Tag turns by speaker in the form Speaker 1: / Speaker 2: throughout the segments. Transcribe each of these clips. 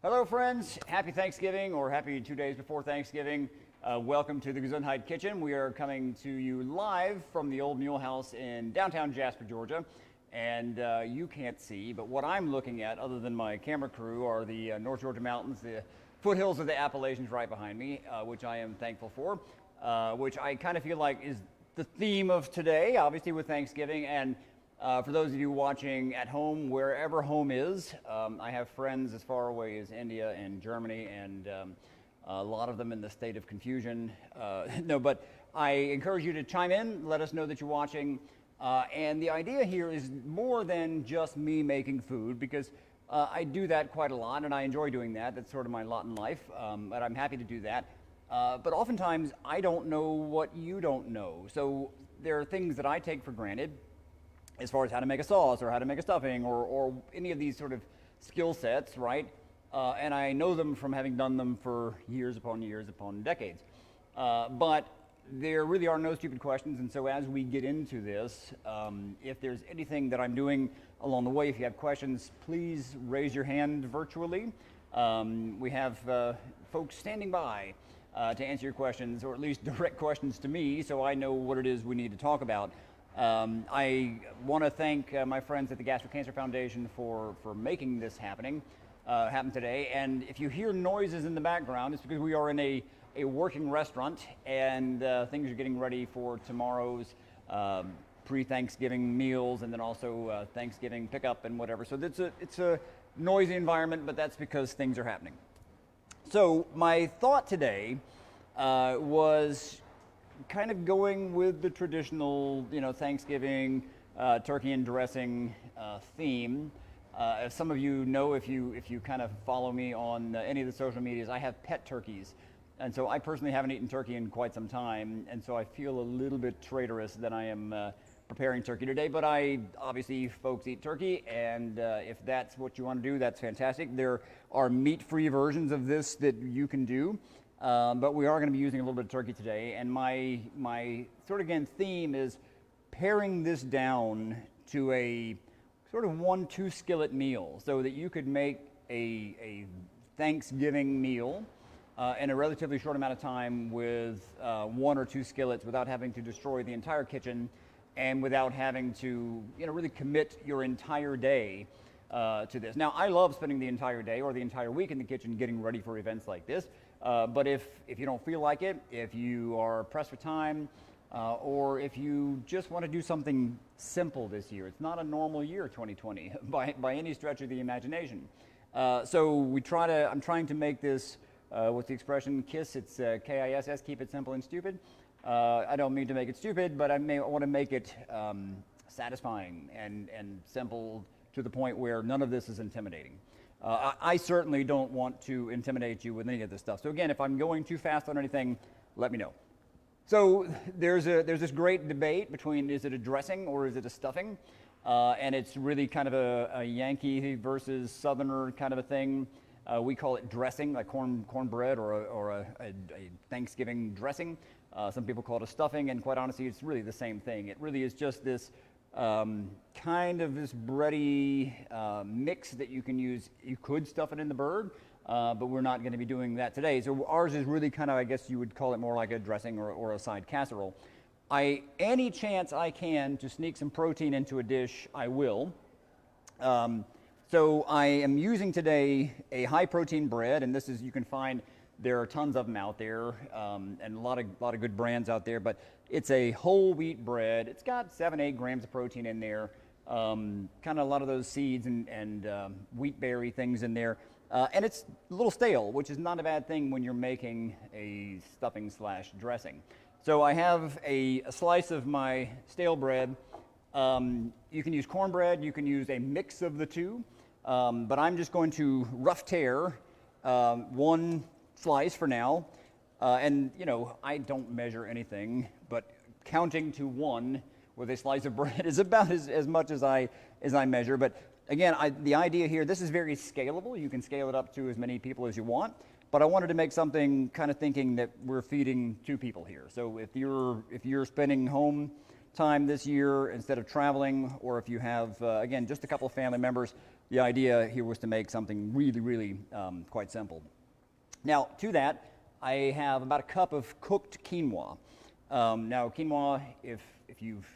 Speaker 1: Hello friends, happy Thanksgiving or happy 2 days before Thanksgiving. Welcome to the Gesundheit kitchen. We are coming to you live from the old Mule House in downtown Jasper, Georgia. And you can't see, but what I'm looking at, other than my camera crew, are the North Georgia mountains, the foothills of the Appalachians right behind me, which I am thankful for, which I kind of feel like is the theme of today, obviously with Thanksgiving. And for those of you watching at home, wherever home is, I have friends as far away as India and Germany, and a lot of them in the state of confusion. No, but I encourage you to chime in, let us know that you're watching. And the idea here is more than just me making food, because I do that quite a lot, and I enjoy doing that. That's sort of my lot in life, but I'm happy to do that. But oftentimes, I don't know what you don't know. So there are things that I take for granted, as far as how to make a sauce or how to make a stuffing or any of these sort of skill sets, right? And I know them from having done them for years upon decades. But there really are no stupid questions, and so as we get into this, if there's anything that I'm doing along the way, if you have questions, please raise your hand virtually. We have folks standing by to answer your questions, or at least direct questions to me, so I know what it is we need to talk about. I want to thank my friends at the Gastric Cancer Foundation for making this happen today. And if you hear noises in the background, it's because we are in a working restaurant, and things are getting ready for tomorrow's pre-Thanksgiving meals, and then also Thanksgiving pickup and whatever. So it's a noisy environment, but that's because things are happening. So my thought today was kind of going with the traditional, Thanksgiving turkey and dressing theme. As some of you know, if you kind of follow me on any of the social medias, I have pet turkeys, and so I personally haven't eaten turkey in quite some time, and so I feel a little bit traitorous that I am preparing turkey today. But obviously folks eat turkey, and if that's what you want to do, that's fantastic. There are meat-free versions of this that you can do. But we are going to be using a little bit of turkey today, and my sort of, again, theme is paring this down to a sort of 1-2 skillet meal, so that you could make a Thanksgiving meal in a relatively short amount of time with 1 or 2 skillets, without having to destroy the entire kitchen and without having to really commit your entire day to this. Now, I love spending the entire day or the entire week in the kitchen getting ready for events like this. But if you don't feel like it, if you are pressed for time, or if you just want to do something simple this year, it's not a normal year, 2020, by any stretch of the imagination. So I'm trying to make this, what's the expression, KISS, it's K-I-S-S, keep it simple and stupid. I don't mean to make it stupid, but I want to make it satisfying and simple to the point where none of this is intimidating. I certainly don't want to intimidate you with any of this stuff. So again, if I'm going too fast on anything, let me know. So there's this great debate between, is it a dressing or is it a stuffing? And it's really kind of a Yankee versus Southerner kind of a thing. We call it dressing, like cornbread or a Thanksgiving dressing. Some people call it a stuffing, and quite honestly, it's really the same thing. It really is just this kind of this bready mix that you can use. You could stuff it in the bird, but we're not going to be doing that today. So ours is really kind of, I guess you would call it more like a dressing or a side casserole. Any chance I can to sneak some protein into a dish, I will. So I am using today a high protein bread, and you can find, there are tons of them out there, and a lot of good brands out there, but it's a whole wheat bread. It's got 7-8 grams of protein in there, kind of a lot of those seeds and wheat berry things in there. And it's a little stale, which is not a bad thing when you're making a stuffing / dressing. So I have a slice of my stale bread. You can use cornbread, you can use a mix of the two, but I'm just going to rough tear one slice for now. And I don't measure anything, but counting to 1 with a slice of bread is about as much as I measure. But again, the idea here, this is very scalable. You can scale it up to as many people as you want. But I wanted to make something kind of thinking that we're feeding 2 people here. So if you're spending home time this year instead of traveling, or if you have, again, just a couple of family members, the idea here was to make something really, really quite simple. Now, to that, I have about a cup of cooked quinoa. Now, quinoa, if you've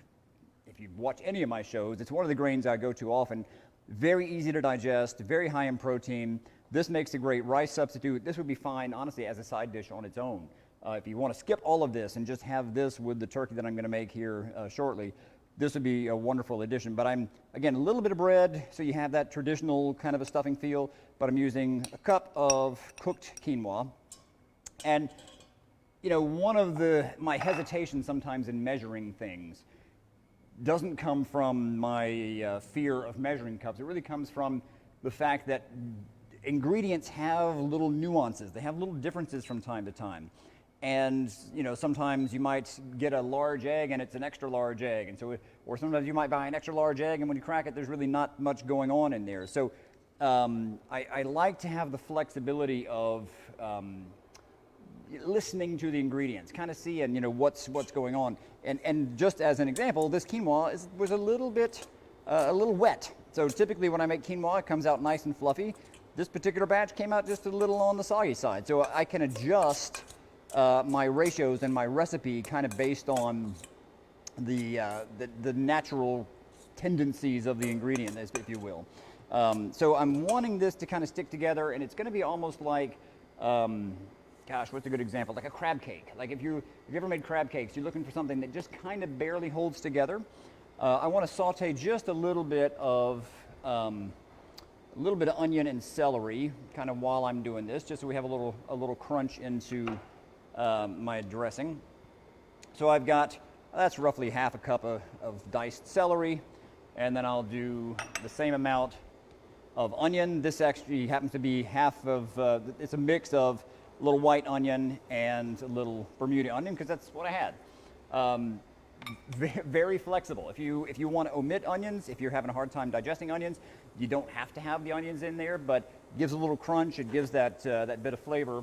Speaker 1: watched any of my shows, it's one of the grains I go to often. Very easy to digest, very high in protein. This makes a great rice substitute. This would be fine, honestly, as a side dish on its own. If you want to skip all of this and just have this with the turkey that I'm going to make here shortly, this would be a wonderful addition. But I'm, again, a little bit of bread, so you have that traditional kind of a stuffing feel, but I'm using a cup of cooked quinoa. And, you know, one of my hesitations sometimes in measuring things doesn't come from my fear of measuring cups. It really comes from the fact that ingredients have little nuances. They have little differences from time to time. And, you know, sometimes you might get a large egg and it's an extra large egg. And so, or sometimes you might buy an extra large egg and when you crack it, there's really not much going on in there. So I like to have the flexibility of listening to the ingredients, kind of seeing, you know, what's going on. And just as an example, this quinoa was a little wet. So typically when I make quinoa, it comes out nice and fluffy. This particular batch came out just a little on the soggy side. So I can adjust my ratios and my recipe kind of based on the natural tendencies of the ingredient, if you will. So I'm wanting this to kind of stick together, and it's going to be almost like, gosh, what's a good example? Like a crab cake. Like if you ever made crab cakes, you're looking for something that just kind of barely holds together. I want to saute just a little bit of onion and celery, kind of while I'm doing this, just so we have a little crunch into my dressing. So I've got, that's roughly half a cup of diced celery, and then I'll do the same amount of onion. This actually happens to be half of, it's a mix of a little white onion and a little Bermuda onion, because that's what I had. Very flexible. If you want to omit onions, if you're having a hard time digesting onions, you don't have to have the onions in there, but it gives a little crunch. It gives that bit of flavor.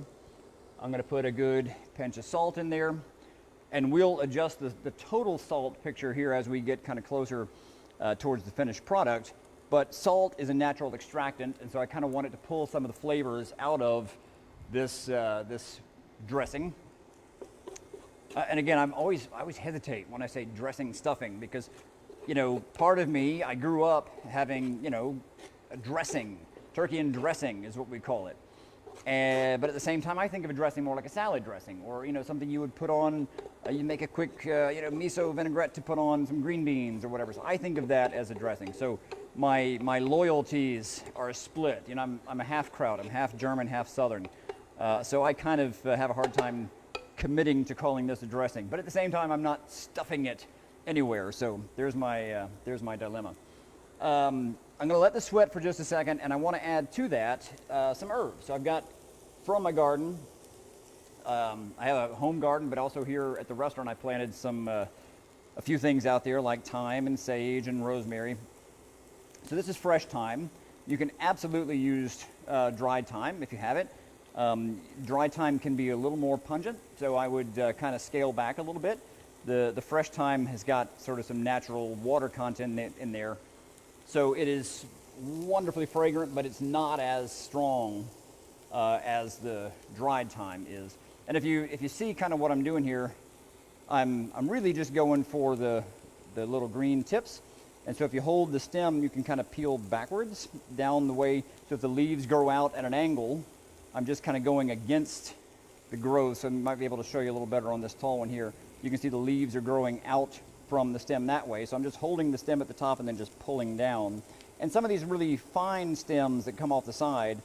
Speaker 1: I'm going to put a good pinch of salt in there, and we'll adjust the total salt picture here as we get kind of closer towards the finished product. But salt is a natural extractant, and so I kind of wanted to pull some of the flavors out of this dressing. And again, I always hesitate when I say dressing stuffing, because, you know, part of me, I grew up having, you know, a dressing. Turkey and dressing is what we call it. But at the same time, I think of a dressing more like a salad dressing, or, you know, something you would put on, you make a quick, miso vinaigrette to put on some green beans or whatever. So I think of that as a dressing. So my loyalties are split. You know, I'm a half Kraut. I'm half German, half Southern. So I kind of have a hard time committing to calling this a dressing. But at the same time, I'm not stuffing it anywhere. So there's my dilemma. I'm going to let this sweat for just a second, and I want to add to that some herbs. So I've got from my garden, I have a home garden, but also here at the restaurant I planted a few things out there like thyme and sage and rosemary. So this is fresh thyme. You can absolutely use dried thyme if you have it. Dry thyme can be a little more pungent, so I would kind of scale back a little bit. The fresh thyme has got sort of some natural water content in there. So it is wonderfully fragrant, but it's not as strong as the dried thyme is. And if you see kind of what I'm doing here, I'm really just going for the little green tips. And so if you hold the stem, you can kind of peel backwards down the way. So if the leaves grow out at an angle, I'm just kind of going against the growth. So I might be able to show you a little better on this tall one here. You can see the leaves are growing out from the stem that way. So I'm just holding the stem at the top and then just pulling down. And some of these really fine stems that come off the side,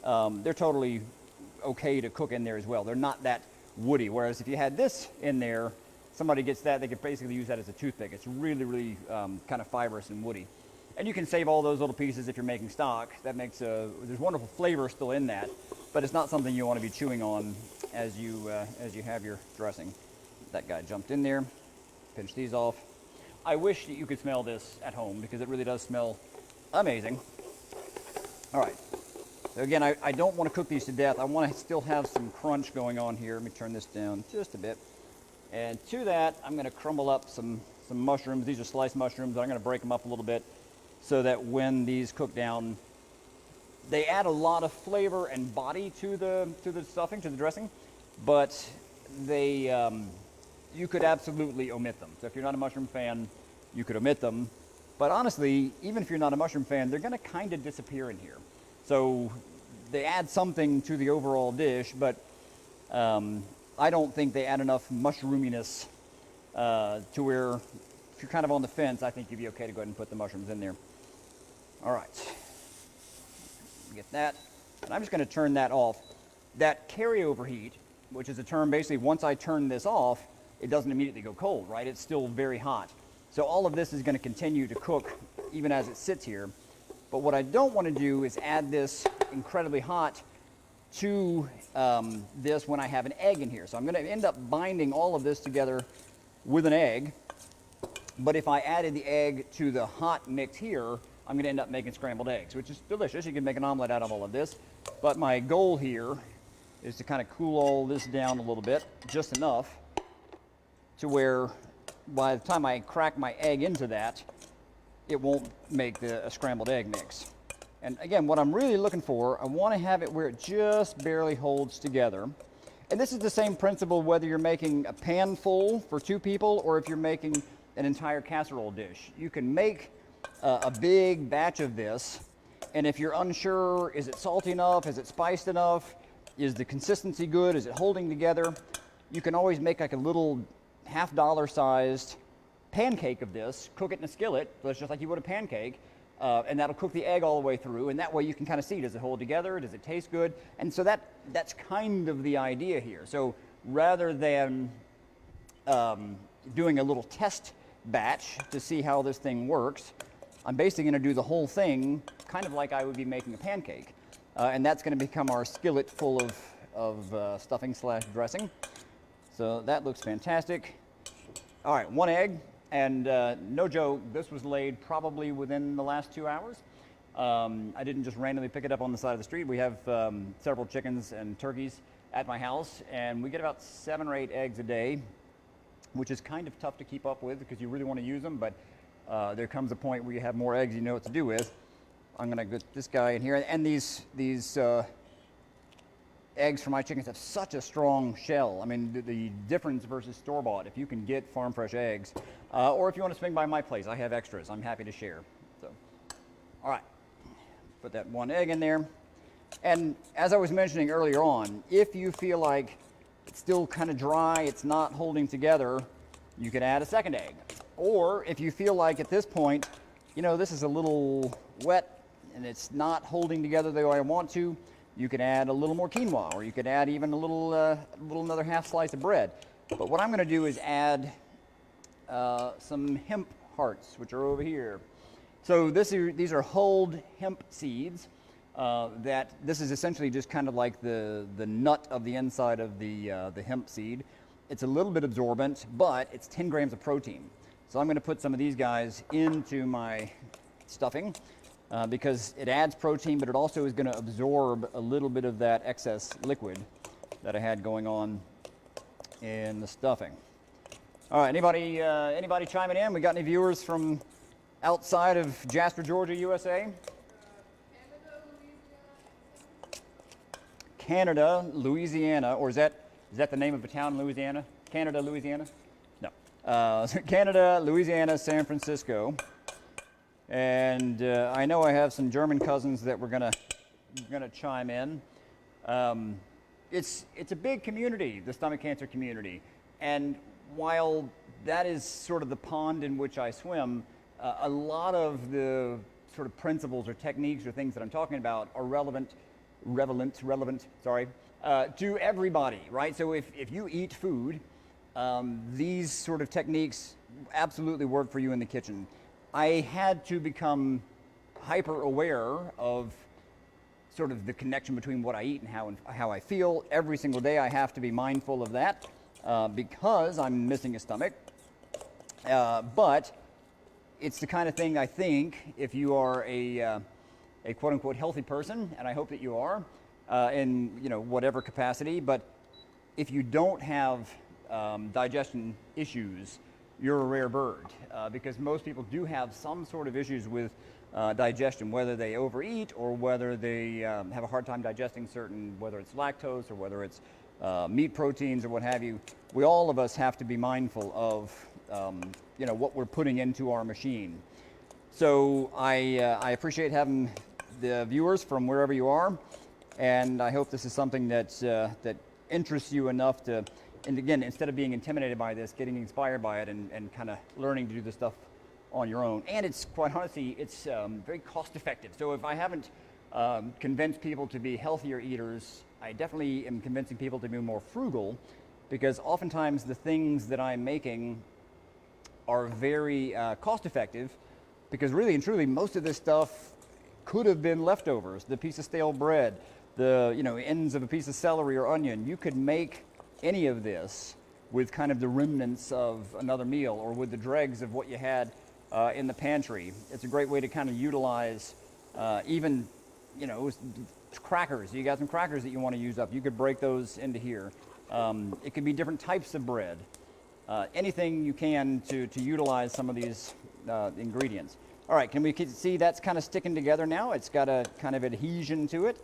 Speaker 1: they're totally okay to cook in there as well. They're not that woody. Whereas if you had this in there, somebody gets that, they could basically use that as a toothpick. It's really, really kind of fibrous and woody. And you can save all those little pieces if you're making stock. That makes there's wonderful flavor still in that, but it's not something you want to be chewing on as you have your dressing. That guy jumped in there. Pinch these off. I wish that you could smell this at home because it really does smell amazing. All right. So again, I don't want to cook these to death. I want to still have some crunch going on here. Let me turn this down just a bit. And to that, I'm going to crumble up some some mushrooms. These are sliced mushrooms. I'm going to break them up a little bit so that when these cook down, they add a lot of flavor and body to the stuffing, to the dressing, but they you could absolutely omit them. So if you're not a mushroom fan, you could omit them. But honestly, even if you're not a mushroom fan, they're going to kind of disappear in here. So they add something to the overall dish, but I don't think they add enough mushroominess to where if you're kind of on the fence, I think you'd be okay to go ahead and put the mushrooms in there. All right. Get that. And I'm just going to turn that off. That carryover heat, which is a term basically once I turn this off, it doesn't immediately go cold, right? It's still very hot. So all of this is going to continue to cook even as it sits here. But what I don't want to do is add this incredibly hot to this when I have an egg in here. So I'm going to end up binding all of this together with an egg. But if I added the egg to the hot mix here, I'm going to end up making scrambled eggs, which is delicious. You can make an omelet out of all of this. But my goal here is to kind of cool all this down a little bit, just enough to where by the time I crack my egg into that, it won't make a scrambled egg mix. And again, what I'm really looking for, I want to have it where it just barely holds together. And this is the same principle whether you're making a pan full for 2 people or if you're making an entire casserole dish. You can make a big batch of this, and if you're unsure, is it salty enough, is it spiced enough, is the consistency good, is it holding together, you can always make like a little $50 sized pancake of this, cook it in a skillet, so it's just like you would a pancake, and that'll cook the egg all the way through, and that way you can kind of see, does it hold together, does it taste good, and so that's kind of the idea here. So rather than doing a little test batch to see how this thing works, I'm basically going to do the whole thing kind of like I would be making a pancake, and that's going to become our skillet full of stuffing / dressing. So that looks fantastic. All right, 1 egg, and no joke, this was laid probably within the last 2 hours. I didn't just randomly pick it up on the side of the street. We have several chickens and turkeys at my house, and we get about 7 or 8 eggs a day, which is kind of tough to keep up with because you really want to use them, but there comes a point where you have more eggs you know what to do with. I'm going to get this guy in here, and these eggs for my chickens have such a strong shell. I mean, the difference versus store-bought, if you can get farm fresh eggs, or if you want to swing by my place, I have extras. I'm happy to share. So, all right, put that 1 egg in there. And as I was mentioning earlier on, if you feel like it's still kind of dry, it's not holding together, you could add a 2nd egg. Or if you feel like at this point, you know, this is a little wet and it's not holding together the way I want to, you could add a little more quinoa, or you could add even a little another half slice of bread. But what I'm going to do is add some Hemp Hearts, which are over here. So these are hulled hemp seeds. This is essentially just kind of like the nut of the inside of the hemp seed. It's a little bit absorbent, but it's 10 grams of protein. So I'm going to put some of these guys into my stuffing because it adds protein, but it also is going to absorb a little bit of that excess liquid that I had going on in the stuffing. All right, anybody chiming in? We got any viewers from outside of Jasper, Georgia, USA? Canada, Louisiana, or is that the name of a town in Louisiana? Canada, Louisiana? No. Canada, Louisiana, San Francisco. And I know I have some German cousins that were gonna chime in. It's a big community, the stomach cancer community. And while that is sort of the pond in which I swim, a lot of the sort of principles or techniques or things that I'm talking about are relevant, to everybody, right? So if you eat food, these sort of techniques absolutely work for you in the kitchen. I had to become hyper aware of sort of the connection between what I eat and how I feel. Every single day I have to be mindful of that because I'm missing a stomach. But it's the kind of thing I think if you are a quote-unquote healthy person, and I hope that you are, in whatever capacity, but if you don't have digestion issues, you're a rare bird, because most people do have some sort of issues with digestion, whether they overeat or whether they have a hard time digesting certain, whether it's lactose or whether it's meat proteins or what have you. We all of us have to be mindful of what we're putting into our machine. So I appreciate having the viewers from wherever you are, and I hope this is something that interests you enough to, and again, instead of being intimidated by this, getting inspired by it and kind of learning to do this stuff on your own. And it's, quite honestly, it's very cost effective. So if I haven't convinced people to be healthier eaters, I definitely am convincing people to be more frugal, because oftentimes the things that I'm making are very cost effective, because really and truly most of this stuff could have been leftovers. The piece of stale bread, the ends of a piece of celery or onion. You could make any of this with kind of the remnants of another meal or with the dregs of what you had in the pantry. It's a great way to kind of utilize even crackers. You got some crackers that you want to use up. You could break those into here. It could be different types of bread. Anything you can to utilize some of these ingredients. All right, can we see that's kind of sticking together now? It's got a kind of adhesion to it.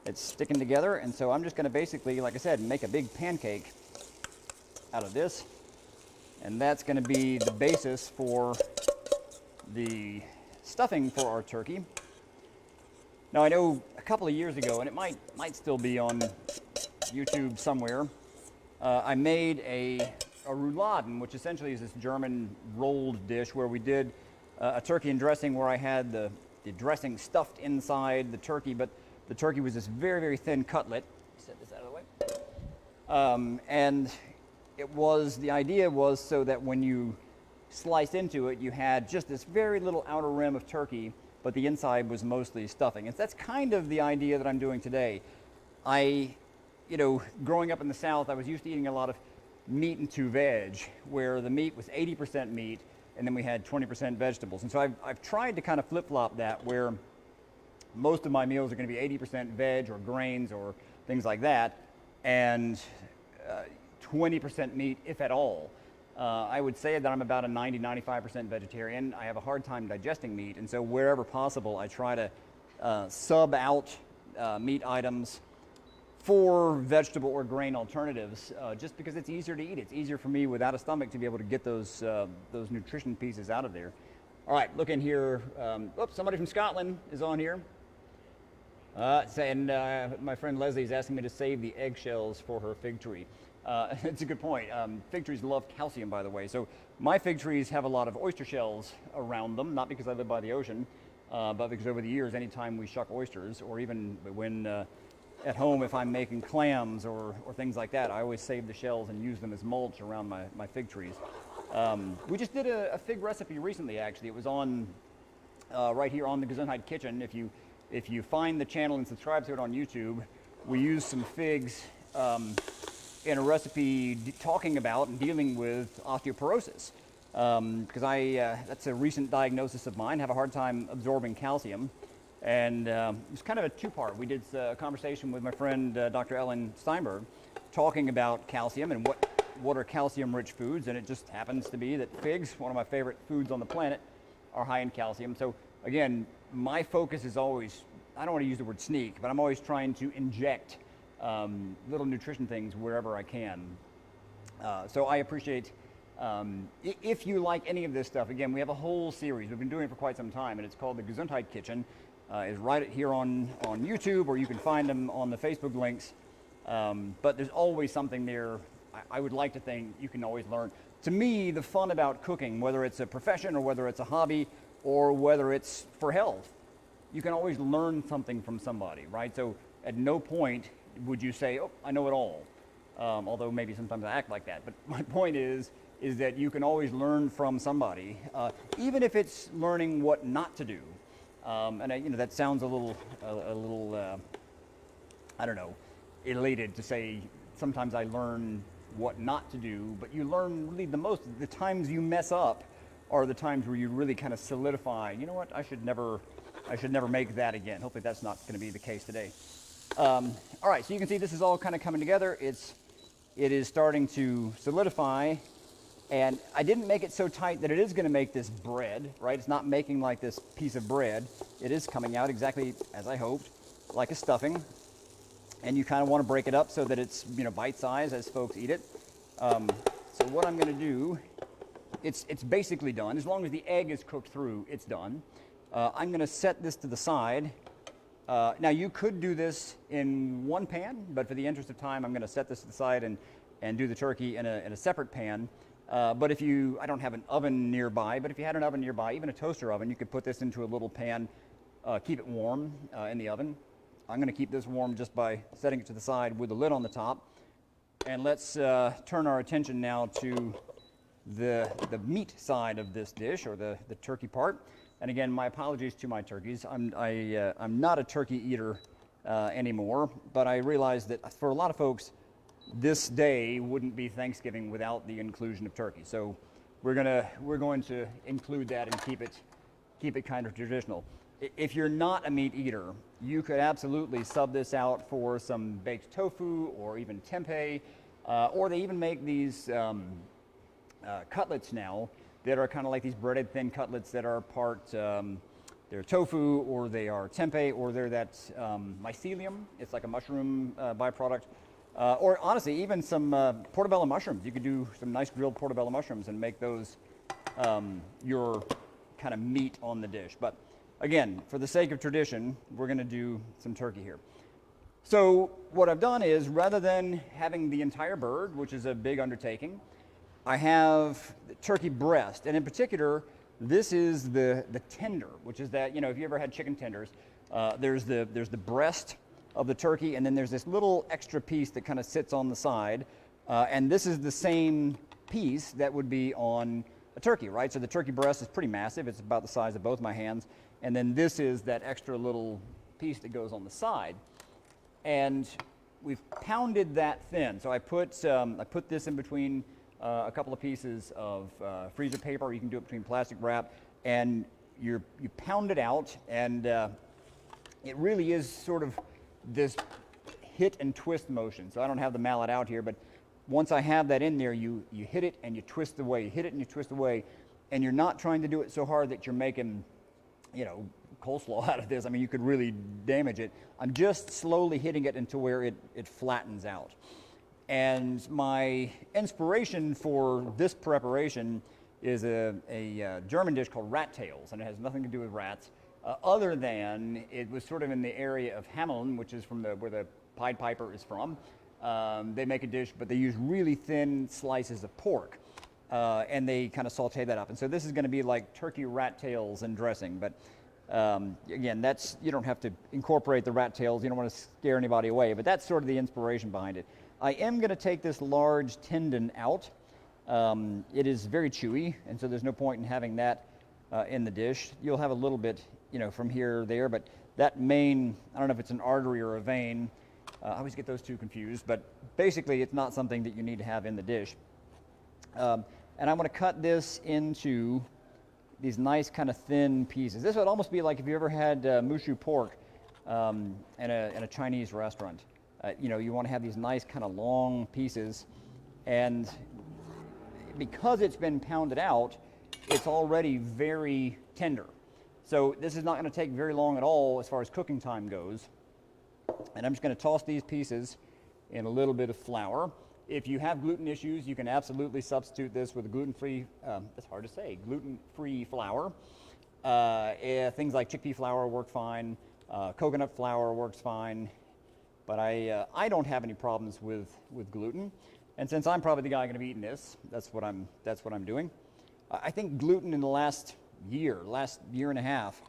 Speaker 1: It's sticking together, and so I'm just going to basically, like I said, make a big pancake out of this, and that's going to be the basis for the stuffing for our turkey. Now, I know a couple of years ago, and it might still be on YouTube somewhere, I made a rouladen, which essentially is this German rolled dish where we did a turkey and dressing, where I had the dressing stuffed inside the turkey, but the turkey was this very, very thin cutlet. Set this out of the way. And the idea was so that when you sliced into it, you had just this very little outer rim of turkey, but the inside was mostly stuffing. And that's kind of the idea that I'm doing today. Growing up in the South, I was used to eating a lot of meat and two veg, where the meat was 80% meat, and then we had 20% vegetables. And so I've tried to kind of flip-flop that, where most of my meals are going to be 80% veg or grains or things like that, and 20% meat, if at all. I would say that I'm about a 90-95% vegetarian. I have a hard time digesting meat, and so wherever possible, I try to sub out meat items for vegetable or grain alternatives, just because it's easier to eat. It's easier for me without a stomach to be able to get those nutrition pieces out of there. All right, look in here. Somebody from Scotland is on here. And my friend Leslie is asking me to save the eggshells for her fig tree. It's a good point. Fig trees love calcium, by the way. So my fig trees have a lot of oyster shells around them, not because I live by the ocean, but because over the years, anytime we shuck oysters, or even when at home, if I'm making clams or things like that, I always save the shells and use them as mulch around my fig trees. We just did a fig recipe recently, actually. It was on right here on the Gesundheit Kitchen. If you find the channel and subscribe to it on YouTube, we use some figs in a recipe talking about and dealing with osteoporosis. Because that's a recent diagnosis of mine. I have a hard time absorbing calcium. And it was kind of a two-part. We did a conversation with my friend Dr. Ellen Steinberg talking about calcium and what are calcium-rich foods, and it just happens to be that figs, one of my favorite foods on the planet, are high in calcium. So again, my focus is always, I don't want to use the word sneak, but I'm always trying to inject little nutrition things wherever I can. So I appreciate, if you like any of this stuff, again, we have a whole series. We've been doing it for quite some time, and it's called the Gesundheit Kitchen. Is right here on YouTube, or you can find them on the Facebook links. But there's always something there. I would like to think you can always learn. To me, the fun about cooking, whether it's a profession or whether it's a hobby or whether it's for health, you can always learn something from somebody, right? So at no point would you say, oh, I know it all. Although maybe sometimes I act like that. But my point is that you can always learn from somebody, even if it's learning what not to do. And that sounds a little, I don't know, elated to say sometimes I learn what not to do, but you learn really the times you mess up are the times where you really kind of solidify, you know what, I should never make that again. Hopefully that's not going to be the case today. All right, so you can see this is all kind of coming together. It is starting to solidify And I didn't make it so tight that it is going to make this bread, right? It's not making like this piece of bread. It is coming out exactly as I hoped, like a stuffing. And you kind of want to break it up so that it's, bite-sized as folks eat it. So what I'm going to do, it's basically done. As long as the egg is cooked through, it's done. I'm going to set this to the side. Now you could do this in one pan, but for the interest of time, I'm going to set this to the side and do the turkey in a separate pan. But I don't have an oven nearby, but if you had an oven nearby, even a toaster oven, you could put this into a little pan, keep it warm in the oven. I'm going to keep this warm just by setting it to the side with the lid on the top. And let's turn our attention now to the meat side of this dish, or the turkey part. And again, my apologies to my turkeys. I'm not a turkey eater anymore, but I realize that for a lot of folks, this day wouldn't be Thanksgiving without the inclusion of turkey. So we're going to include that and keep it kind of traditional. If you're not a meat eater, you could absolutely sub this out for some baked tofu or even tempeh, or they even make these cutlets now that are kind of like these breaded thin cutlets that are part they're tofu, or they are tempeh, or they're that mycelium. It's like a mushroom byproduct. Or honestly, even some portobello mushrooms. You could do some nice grilled portobello mushrooms and make those your kind of meat on the dish. But again, for the sake of tradition, we're going to do some turkey here. So what I've done is, rather than having the entire bird, which is a big undertaking, I have the turkey breast. And in particular, this is the tender, which is that, if you ever had chicken tenders, there's the breast of the turkey, and then there's this little extra piece that kind of sits on the side, and this is the same piece that would be on a turkey, right? So the turkey breast is pretty massive. It's about the size of both my hands, and then this is that extra little piece that goes on the side. And we've pounded that thin. So I put this in between a couple of pieces of freezer paper. You can do it between plastic wrap, and you pound it out, and it really is sort of this hit and twist motion. So I don't have the mallet out here, but once I have that in there, you hit it and you twist away, you hit it and you twist away, and you're not trying to do it so hard that you're making, coleslaw out of this. I mean, you could really damage it. I'm just slowly hitting it until where it flattens out. And my inspiration for this preparation is a German dish called rat tails, and it has nothing to do with rats. Other than it was sort of in the area of Hamelin, which is where the Pied Piper is from. They make a dish, but they use really thin slices of pork, and they kind of saute that up. And so this is going to be like turkey rat tails and dressing. But again, you don't have to incorporate the rat tails. You don't want to scare anybody away. But that's sort of the inspiration behind it. I am going to take this large tendon out. It is very chewy, and so there's no point in having that in the dish. You'll have a little bit, from here or there, but that main, I don't know if it's an artery or a vein. I always get those two confused, but basically it's not something that you need to have in the dish. And I'm going to cut this into these nice kind of thin pieces. This would almost be like if you ever had mushu pork in a Chinese restaurant. You want to have these nice kind of long pieces, and because it's been pounded out, it's already very tender. So this is not going to take very long at all as far as cooking time goes. And I'm just going to toss these pieces in a little bit of flour. If you have gluten issues, you can absolutely substitute this with a gluten-free, it's hard to say, gluten-free flour. Things like chickpea flour work fine. Coconut flour works fine. But I don't have any problems with gluten. And since I'm probably the guy going to be eating this, that's what I'm doing. I think gluten in the last year and a half,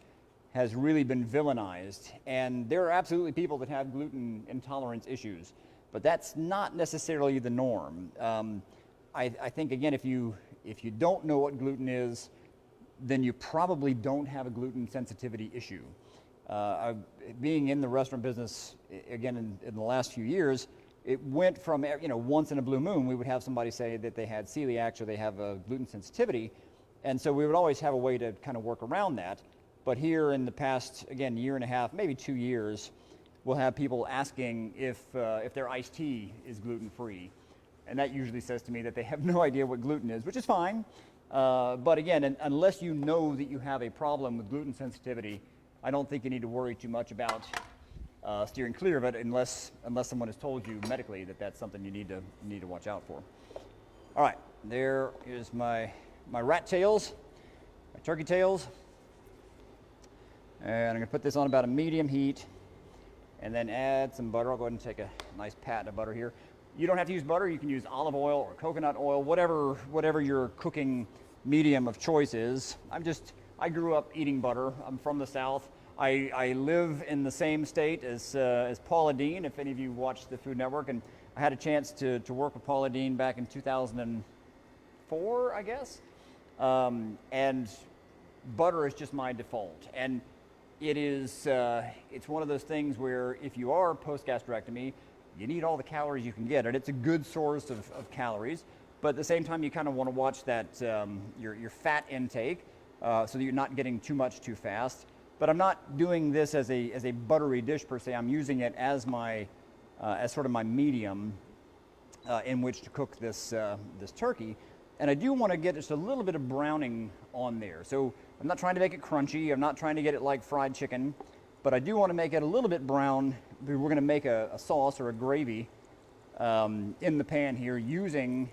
Speaker 1: has really been villainized. And there are absolutely people that have gluten intolerance issues, but that's not necessarily the norm. I think, again, if you don't know what gluten is, then you probably don't have a gluten sensitivity issue. Being in the restaurant business, again, in the last few years, it went from, once in a blue moon, we would have somebody say that they had celiac or they have a gluten sensitivity. And so we would always have a way to kind of work around that. But here in the past, again, year and a half, maybe 2 years, we'll have people asking if their iced tea is gluten-free. And that usually says to me that they have no idea what gluten is, which is fine. But again, unless you know that you have a problem with gluten sensitivity, I don't think you need to worry too much about steering clear of it unless someone has told you medically that that's something you need to watch out for. All right, there is my rat tails, my turkey tails. And I'm going to put this on about a medium heat and then add some butter. I'll go ahead and take a nice pat of butter here. You don't have to use butter. You can use olive oil or coconut oil, whatever your cooking medium of choice is. I grew up eating butter. I'm from the South. I live in the same state as Paula Deen, if any of you watch the Food Network, and I had a chance to work with Paula Deen back in 2004, I guess. And butter is just my default. And it's one of those things where if you are post-gastrectomy, you need all the calories you can get, and it's a good source of calories. But at the same time, you kind of want to watch that your fat intake so that you're not getting too much too fast. But I'm not doing this as a buttery dish per se. I'm using it as sort of my medium in which to cook this turkey. And I do want to get just a little bit of browning on there. So I'm not trying to make it crunchy. I'm not trying to get it like fried chicken. But I do want to make it a little bit brown. We're going to make a sauce or a gravy in the pan here using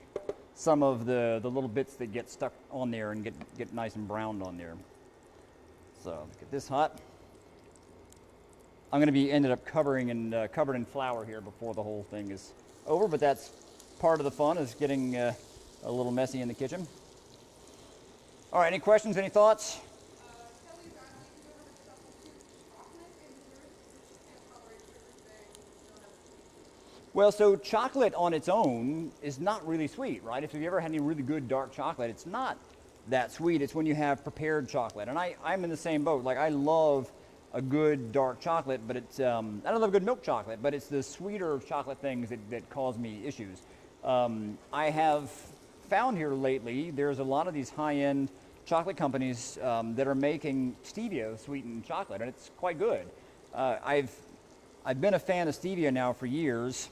Speaker 1: some of the little bits that get stuck on there and get nice and browned on there. So let's get this hot. I'm going to be ended up covered in flour here before the whole thing is over, but that's part of the fun, is getting a little messy in the kitchen. All right, any questions, any thoughts? Well, so chocolate on its own is not really sweet, right? If you've ever had any really good dark chocolate, it's not that sweet. It's when you have prepared chocolate. And I'm in the same boat. Like, I love a good dark chocolate, but it's, I don't love good milk chocolate, but it's the sweeter chocolate things that cause me issues. I have found here lately, there's a lot of these high-end chocolate companies that are making stevia sweetened chocolate, and it's quite good. I've been a fan of stevia now for years,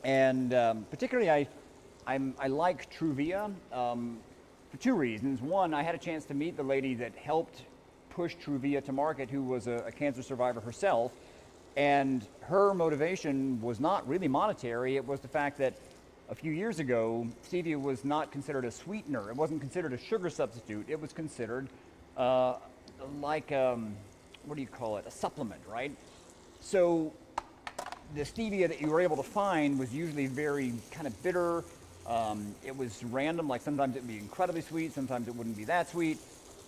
Speaker 1: and particularly I like Truvia for two reasons. One, I had a chance to meet the lady that helped push Truvia to market, who was a cancer survivor herself, and her motivation was not really monetary. It was the fact that a few years ago, stevia was not considered a sweetener. It wasn't considered a sugar substitute. It was considered like, what do you call it, a supplement, right? So the stevia that you were able to find was usually very kind of bitter. It was random, like sometimes it would be incredibly sweet, sometimes it wouldn't be that sweet.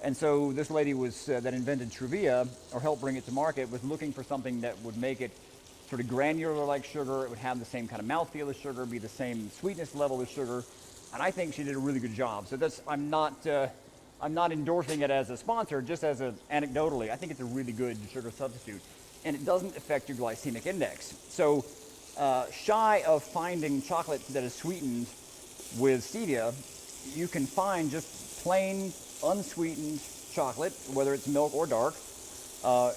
Speaker 1: And so this lady that invented Truvia, or helped bring it to market, was looking for something that would make it sort of granular like sugar. It would have the same kind of mouthfeel as sugar, be the same sweetness level as sugar. And I think she did a really good job. So I'm not endorsing it as a sponsor, just as anecdotally. I think it's a really good sugar substitute. And it doesn't affect your glycemic index. So shy of finding chocolate that is sweetened with stevia, you can find just plain unsweetened chocolate, whether it's milk or dark,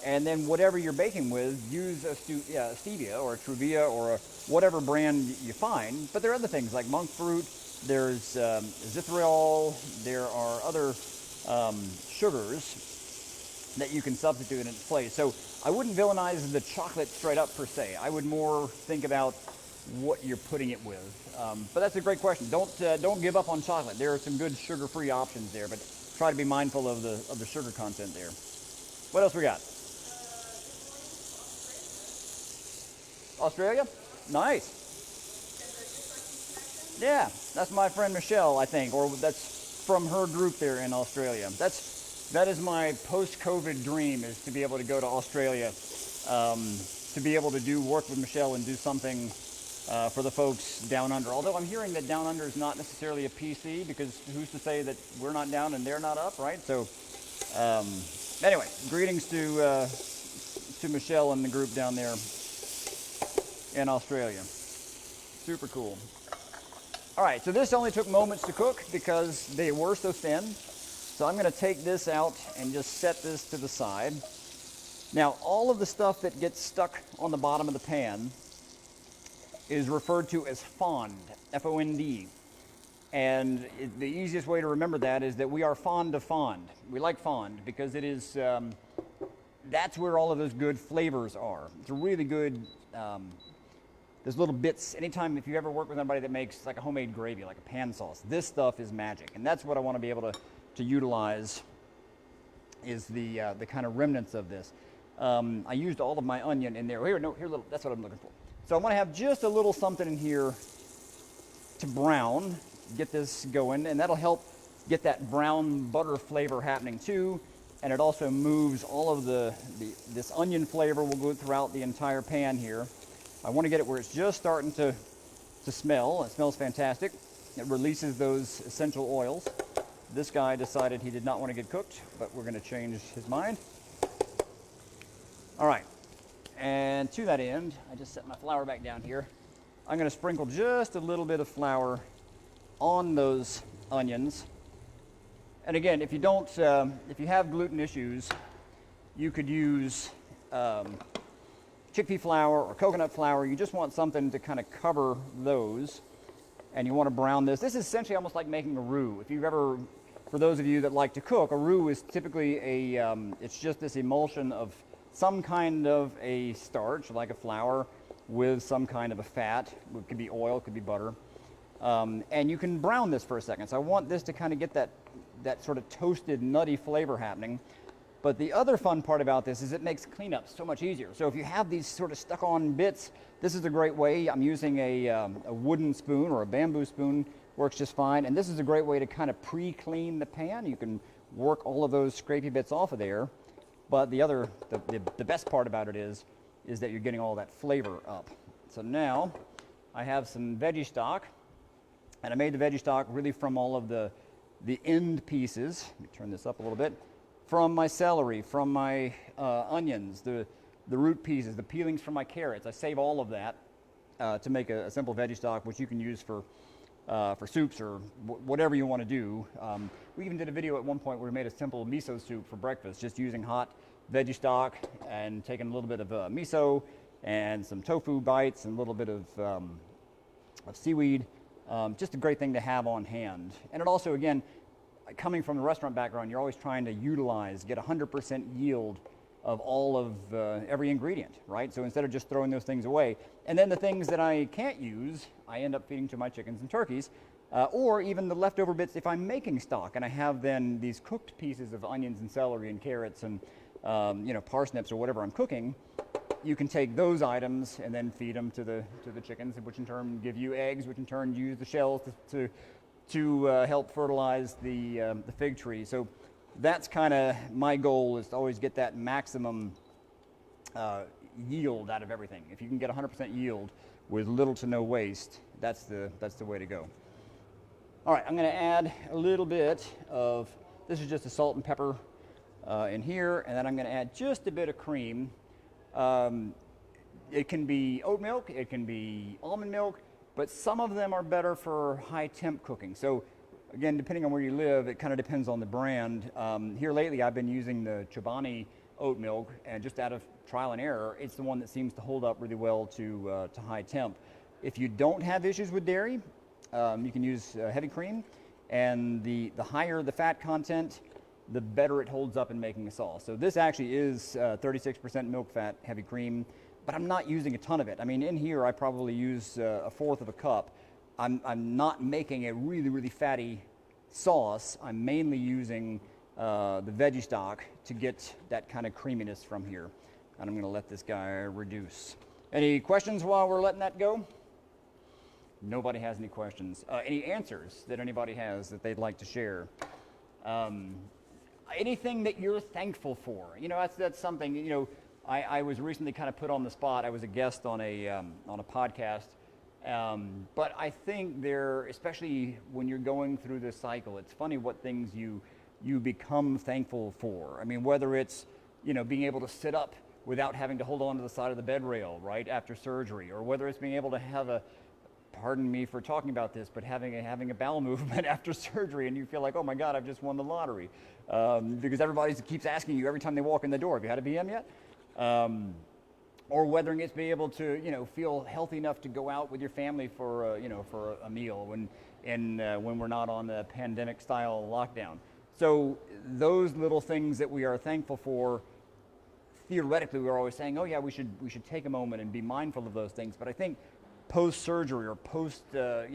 Speaker 1: and then whatever you're baking with, use a stevia or a Truvia or whatever brand you find. But there are other things like monk fruit, there's zethiol, there are other sugars that you can substitute in its place. So I wouldn't villainize the chocolate straight up per se. I would more think about what you're putting it with. But that's a great question. Don't give up on chocolate. There are some good sugar-free options there, but try to be mindful of the sugar content there. What else we got? Australia? Nice. Yeah, that's my friend Michelle, I think, or that's from her group there in Australia. That is my post-COVID dream, is to be able to go to Australia, to be able to work with Michelle and do something for the folks down under. Although I'm hearing that down under is not necessarily a PC, because who's to say that we're not down and they're not up, right? So anyway, greetings to Michelle and the group down there in Australia. Super cool. All right, so this only took moments to cook because they were so thin. So I'm going to take this out and just set this to the side. Now, all of the stuff that gets stuck on the bottom of the pan, is referred to as fond, F-O-N-D. And the easiest way to remember that is that we are fond of fond. We like fond because it is, that's where all of those good flavors are. It's a really good, there's little bits. Anytime, if you ever work with anybody that makes like a homemade gravy, like a pan sauce, this stuff is magic. And that's what I want to be able to utilize, is the kind of remnants of this. I used all of my onion in there. Here, little, that's what I'm looking for. So I want to have just a little something in here to brown, get this going, and that'll help get that brown butter flavor happening too. And it also moves all of this onion flavor will go throughout the entire pan here. I want to get it where it's just starting to smell. It smells fantastic. It releases those essential oils. This guy decided he did not want to get cooked, but we're going to change his mind. All right, and to that end, I just set my flour back down here. I'm going to sprinkle just a little bit of flour on those onions. And again, if you don't, if you have gluten issues, you could use chickpea flour or coconut flour. You just want something to kind of cover those, and you want to brown this. This is essentially almost like making a roux. If you've ever, for those of you that like to cook, a roux is typically it's just this emulsion of some kind of a starch, like a flour, with some kind of a fat. It could be oil, it could be butter. And you can brown this for a second. So I want this to kind of get that sort of toasted, nutty flavor happening. But the other fun part about this is it makes cleanup so much easier. So if you have these sort of stuck-on bits, this is a great way. I'm using a wooden spoon or a bamboo spoon, works just fine. And this is a great way to kind of pre-clean the pan. You can work all of those scrapey bits off of there. But the best part about it is that you're getting all that flavor up. So now I have some veggie stock, and I made the veggie stock really from all of the end pieces. Let me turn this up a little bit. From my celery, from my onions, the root pieces, the peelings from my carrots. I save all of that to make a simple veggie stock, which you can use for soups or whatever you want to do. We even did a video at one point where we made a simple miso soup for breakfast, just using hot veggie stock and taking a little bit of miso and some tofu bites and a little bit of seaweed. Just a great thing to have on hand. And it also, again, coming from the restaurant background, you're always trying to utilize, get 100% yield of all of every ingredient, right? So instead of just throwing those things away, and then the things that I can't use, I end up feeding to my chickens and turkeys, or even the leftover bits if I'm making stock and I have then these cooked pieces of onions and celery and carrots and parsnips or whatever I'm cooking. You can take those items and then feed them to the chickens, which in turn give you eggs, which in turn use the shells to help fertilize the fig tree. So that's kind of my goal, is to always get that maximum yield out of everything. If you can get 100% yield with little to no waste, that's the way to go. All right, I'm going to add a little bit of, this is just a salt and pepper in here, and then I'm going to add just a bit of cream. It can be oat milk, it can be almond milk, but some of them are better for high temp cooking. So again, depending on where you live, it kind of depends on the brand. Here lately, I've been using the Chobani oat milk, and just out of trial and error, it's the one that seems to hold up really well to high temp. If you don't have issues with dairy, you can use heavy cream, and the higher the fat content, the better it holds up in making a sauce. So this actually is 36% milk fat heavy cream, but I'm not using a ton of it. I mean, in here I probably use a fourth of a cup. I'm not making a really, really fatty sauce. I'm mainly using the veggie stock to get that kind of creaminess from here. And I'm going to let this guy reduce. Any questions while we're letting that go? Nobody has any questions. Any answers that anybody has that they'd like to share? Anything that you're thankful for. You know, that's something, you know, I was recently kind of put on the spot. I was a guest on a podcast. But I think there, especially when you're going through this cycle, it's funny what things you become thankful for. I mean, whether it's, you know, being able to sit up without having to hold on to the side of the bed rail, right, after surgery, or whether it's being able to have a, pardon me for talking about this, but having a bowel movement after surgery, and you feel like, oh my God, I've just won the lottery. Because everybody keeps asking you every time they walk in the door, have you had a BM yet? or whether it's be able to, feel healthy enough to go out with your family for, for a meal when we're not on the pandemic style lockdown. So those little things that we are thankful for, theoretically, we're always saying, oh yeah, we should take a moment and be mindful of those things. But I think post-surgery or post, a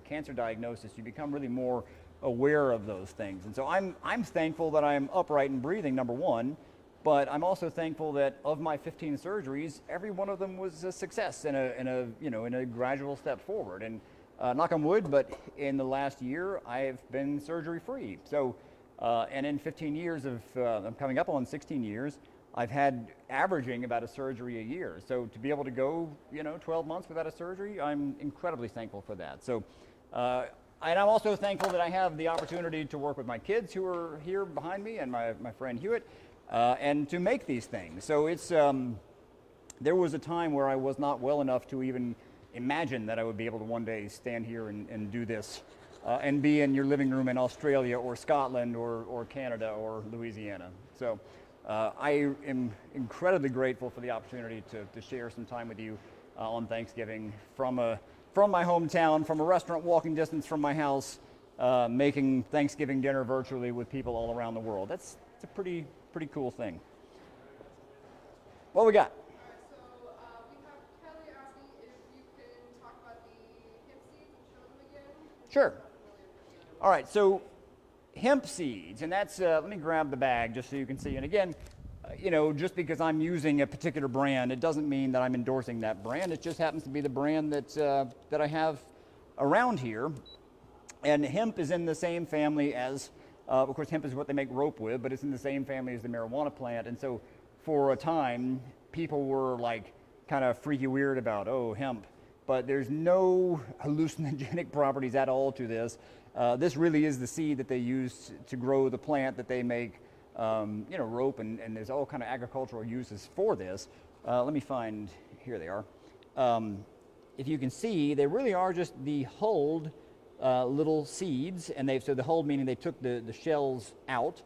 Speaker 1: cancer diagnosis, you become really more aware of those things. And so I'm thankful that I'm upright and breathing, number one. But I'm also thankful that of my 15 surgeries, every one of them was a success in a gradual step forward. And knock on wood, but in the last year, I've been surgery free. So, and in 15 years I'm coming up on 16 years, I've had averaging about a surgery a year. So to be able to go, 12 months without a surgery, I'm incredibly thankful for that. So, and I'm also thankful that I have the opportunity to work with my kids who are here behind me and my friend Hewitt. And to make these things. So it's, there was a time where I was not well enough to even imagine that I would be able to one day stand here and do this and be in your living room in Australia or Scotland or Canada or Louisiana. So I am incredibly grateful for the opportunity to share some time with you on Thanksgiving from my hometown, from a restaurant walking distance from my house, making Thanksgiving dinner virtually with people all around the world. It's a pretty cool thing. What we got?
Speaker 2: So we have Kelly asking if you can talk about the hemp seeds and show them again.
Speaker 1: Sure. All right, so hemp seeds, and that's, let me grab the bag just so you can see. And again, just because I'm using a particular brand, it doesn't mean that I'm endorsing that brand. It just happens to be the brand that I have around here. And hemp is in the same family as of course, hemp is what they make rope with, but it's in the same family as the marijuana plant. And so for a time, people were like kind of freaky weird about, oh, hemp. But there's no hallucinogenic properties at all to this. This really is the seed that they use to grow the plant that they make, rope, and there's all kind of agricultural uses for this. Let me find, here they are. If you can see, they really are just the hulled little seeds, and so the hull meaning they took the shells out,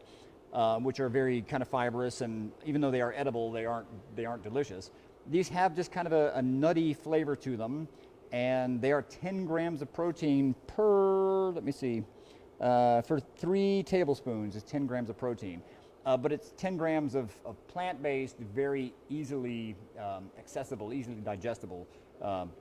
Speaker 1: which are very kind of fibrous, and even though they are edible, they aren't delicious. These have just kind of a nutty flavor to them, and they are 10 grams of protein per, let me see, for 3 tablespoons is 10 grams of protein. But it's 10 grams of plant-based, very easily accessible, easily digestible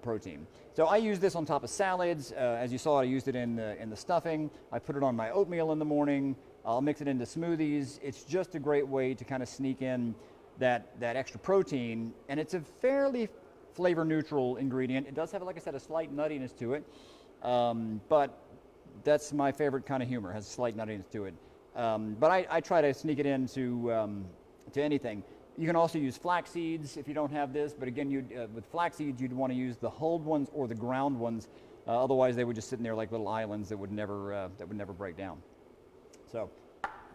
Speaker 1: protein. So I use this on top of salads. As you saw, I used it in the stuffing. I put it on my oatmeal in the morning. I'll mix it into smoothies. It's just a great way to kind of sneak in that extra protein, and it's a fairly flavor neutral ingredient. It does have, like I said, a slight nuttiness to it, but that's my favorite kind of humor, has a slight nuttiness to it. But I try to sneak it into to anything. You can also use flax seeds if you don't have this, but again, with flax seeds, you'd want to use the hulled ones or the ground ones. Otherwise, they would just sit in there like little islands that would never break down. So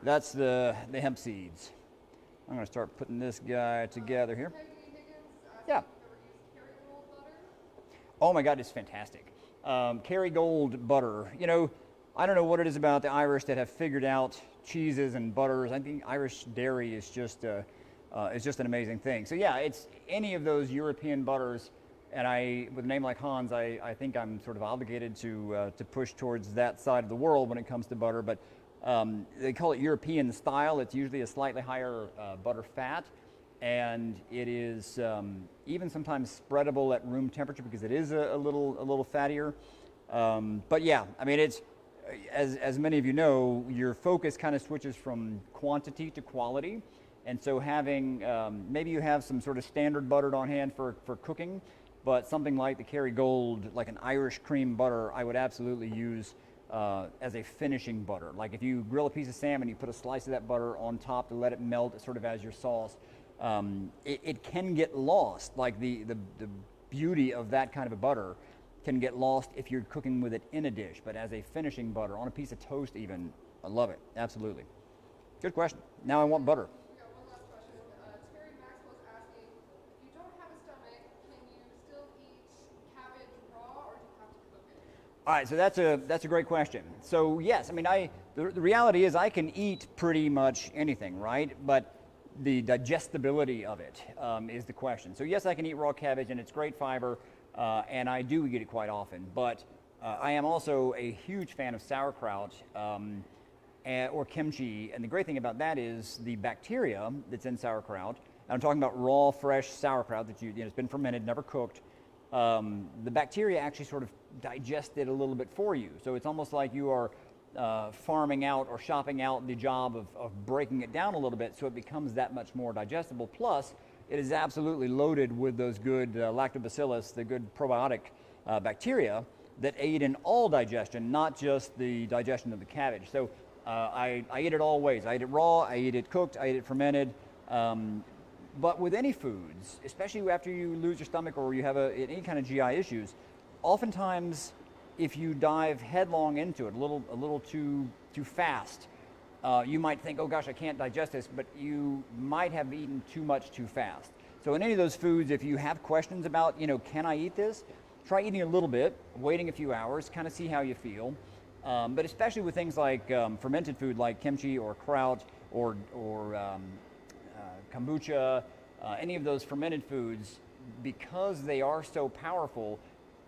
Speaker 1: that's the hemp seeds. I'm going to start putting this guy together here. Yeah. Oh my God, it's fantastic. Kerrygold butter. I don't know what it is about the Irish that have figured out cheeses and butters. I think Irish dairy is just an amazing thing. So yeah, it's any of those European butters, and with a name like Hans, I think I'm sort of obligated to push towards that side of the world when it comes to butter. But they call it European style. It's usually a slightly higher butter fat, and it is even sometimes spreadable at room temperature because it is a little fattier. But yeah, I mean, it's as many of you know, your focus kind of switches from quantity to quality. And so having, maybe you have some sort of standard butter on hand for cooking, but something like the Kerrygold, like an Irish cream butter, I would absolutely use as a finishing butter. Like if you grill a piece of salmon, you put a slice of that butter on top to let it melt sort of as your sauce. It can get lost, like the beauty of that kind of a butter can get lost if you're cooking with it in a dish, but as a finishing butter, on a piece of toast even, I love it, absolutely. Good question. Now I want butter. All right, so that's a great question. So yes, I mean, the reality is I can eat pretty much anything, right? But the digestibility of it is the question. So yes, I can eat raw cabbage, and it's great fiber, and I do eat it quite often. But I am also a huge fan of sauerkraut or kimchi, and the great thing about that is the bacteria that's in sauerkraut. And I'm talking about raw, fresh sauerkraut that it's been fermented, never cooked. The bacteria actually sort of digest it a little bit for you. So it's almost like you are farming out or shopping out the job of breaking it down a little bit so it becomes that much more digestible. Plus, it is absolutely loaded with those good lactobacillus, the good probiotic bacteria that aid in all digestion, not just the digestion of the cabbage. So I eat it all ways. I eat it raw, I eat it cooked, I eat it fermented. But with any foods, especially after you lose your stomach or you have any kind of GI issues, oftentimes if you dive headlong into it a little too fast, you might think, oh gosh, I can't digest this, but you might have eaten too much too fast. So in any of those foods, if you have questions about, can I eat this? Try eating a little bit, waiting a few hours, kind of see how you feel. But especially with things like fermented food like kimchi or kraut or kombucha, any of those fermented foods, because they are so powerful,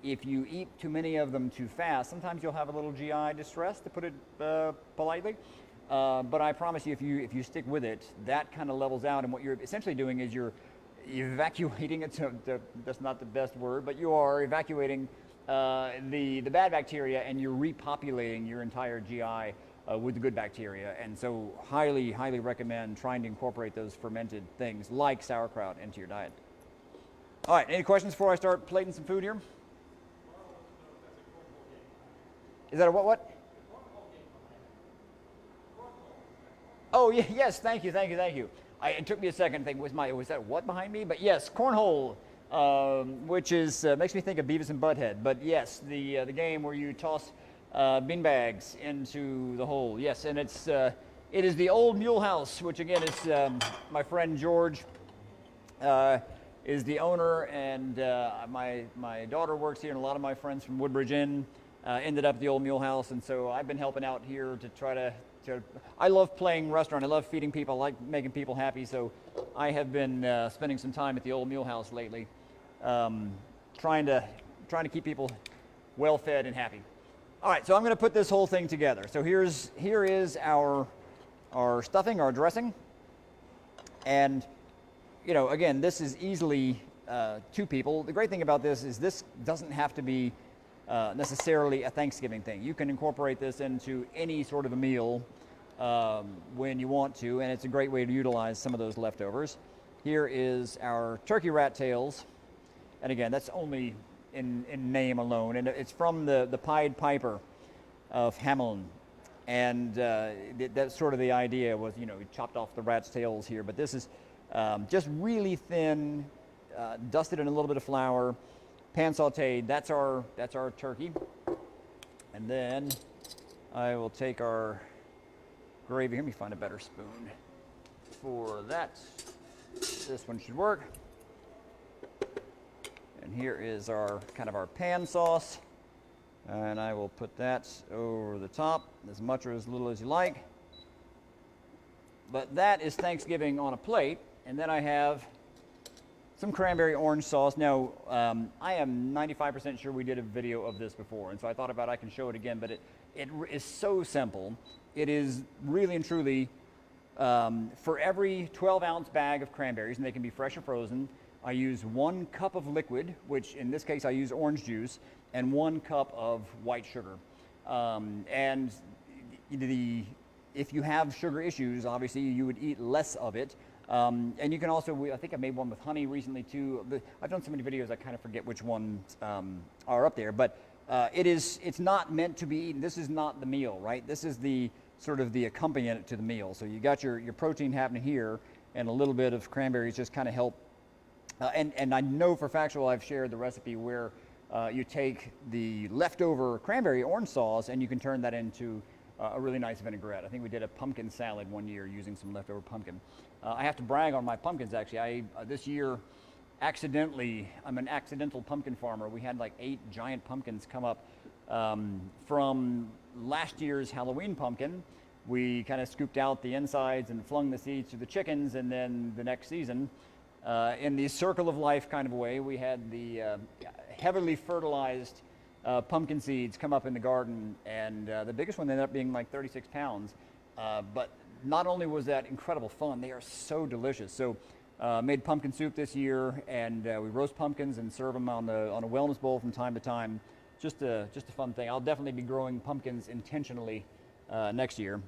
Speaker 1: if you eat too many of them too fast, sometimes you'll have a little GI distress, to put it politely. But I promise you, if you stick with it, that kind of levels out, and what you're essentially doing is you're evacuating it. That's not the best word, but you are evacuating the bad bacteria, and you're repopulating your entire GI with the good bacteria. And so highly, highly recommend trying to incorporate those fermented things like sauerkraut into your diet. All right, any questions before I start plating some food here? Is that a what? Oh, yes, thank you. It took me a second to think, was that what behind me? But yes, cornhole, which is makes me think of Beavis and Butthead. But yes, the game where you toss beanbags into the hole. Yes, and it is the old Mule House, which again is my friend George is the owner, and my daughter works here, and a lot of my friends from Woodbridge Inn ended up at the old Mule House, and so I've been helping out here to try to. I love playing restaurant. I love feeding people. I like making people happy. So I have been spending some time at the old Mule House lately, trying to keep people well fed and happy. All right, so I'm going to put this whole thing together. So here is our stuffing, our dressing, and again, this is easily 2 people. The great thing about this is this doesn't have to be necessarily a Thanksgiving thing. You can incorporate this into any sort of a meal when you want to, and it's a great way to utilize some of those leftovers. Here is our turkey rat tails, and again, that's only in name alone, and it's from the Pied Piper of Hamelin, and that's sort of the idea was, we chopped off the rat's tails here, but this is just really thin, dusted in a little bit of flour, pan sauteed. That's our turkey. And then I will take our gravy. Let me find a better spoon for that. This one should work. And here is our pan sauce. And I will put that over the top, as much or as little as you like. But that is Thanksgiving on a plate. And then I have some cranberry orange sauce. Now, I am 95% sure we did a video of this before, and so I thought about I can show it again, but it is so simple. It is really and truly, for every 12-ounce bag of cranberries, and they can be fresh or frozen, I use 1 cup of liquid, which in this case I use orange juice, and 1 cup of white sugar. And if you have sugar issues, obviously you would eat less of it. And you can also, I think I made one with honey recently too. I've done so many videos I kind of forget which ones are up there, but it's not meant to be eaten. This is not the meal, right? This is the sort of the accompaniment to the meal. So you got your protein happening here, and a little bit of cranberries just kind of help. And I know for factual, I've shared the recipe where you take the leftover cranberry orange sauce and you can turn that into a really nice vinaigrette. I think we did a pumpkin salad one year using some leftover pumpkin. I have to brag on my pumpkins, actually. This year, I'm an accidental pumpkin farmer. We had like 8 giant pumpkins come up from last year's Halloween pumpkin, we kind of scooped out the insides and flung the seeds to the chickens, and then the next season, in the circle of life kind of way, we had the heavily fertilized pumpkin seeds come up in the garden, and the biggest one ended up being like 36 pounds. But not only was that incredible fun, they are so delicious. So made pumpkin soup this year, and we roast pumpkins and serve them on a wellness bowl from time to time. Just a fun thing. I'll definitely be growing pumpkins intentionally next year.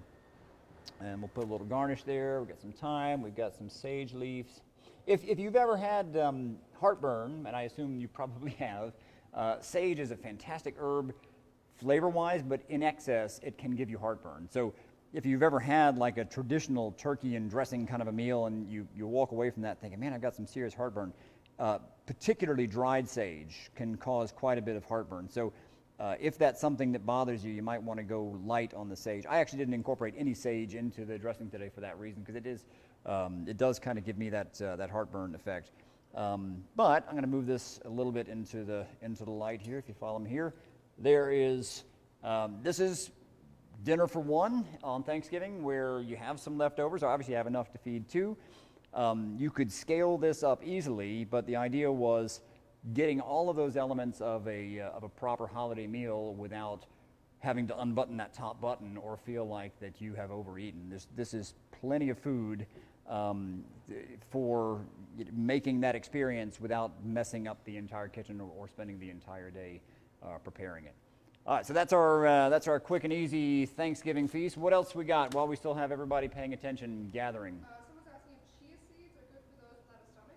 Speaker 1: And we'll put a little garnish there. We've got some thyme. We've got some sage leaves. If you've ever had heartburn, and I assume you probably have, sage is a fantastic herb flavor-wise, but in excess, it can give you heartburn. So if you've ever had like a traditional turkey and dressing kind of a meal and you walk away from that thinking, man, I've got some serious heartburn, particularly dried sage can cause quite a bit of heartburn. So if that's something that bothers you, you might want to go light on the sage. I actually didn't incorporate any sage into the dressing today for that reason, because it does kind of give me that heartburn effect. But I'm going to move this a little bit into the light here. If you follow me here, there is this is dinner for one on Thanksgiving, where you have some leftovers. Obviously, you have enough to feed two. You could scale this up easily, but the idea was getting all of those elements of a proper holiday meal without having to unbutton that top button or feel like that you have overeaten. This is plenty of food for making that experience without messing up the entire kitchen or spending the entire day preparing it. All right, so that's our quick and easy Thanksgiving feast. What else we got while we still have everybody paying attention, gathering?
Speaker 2: Someone's asking if chia seeds are good for those without a stomach.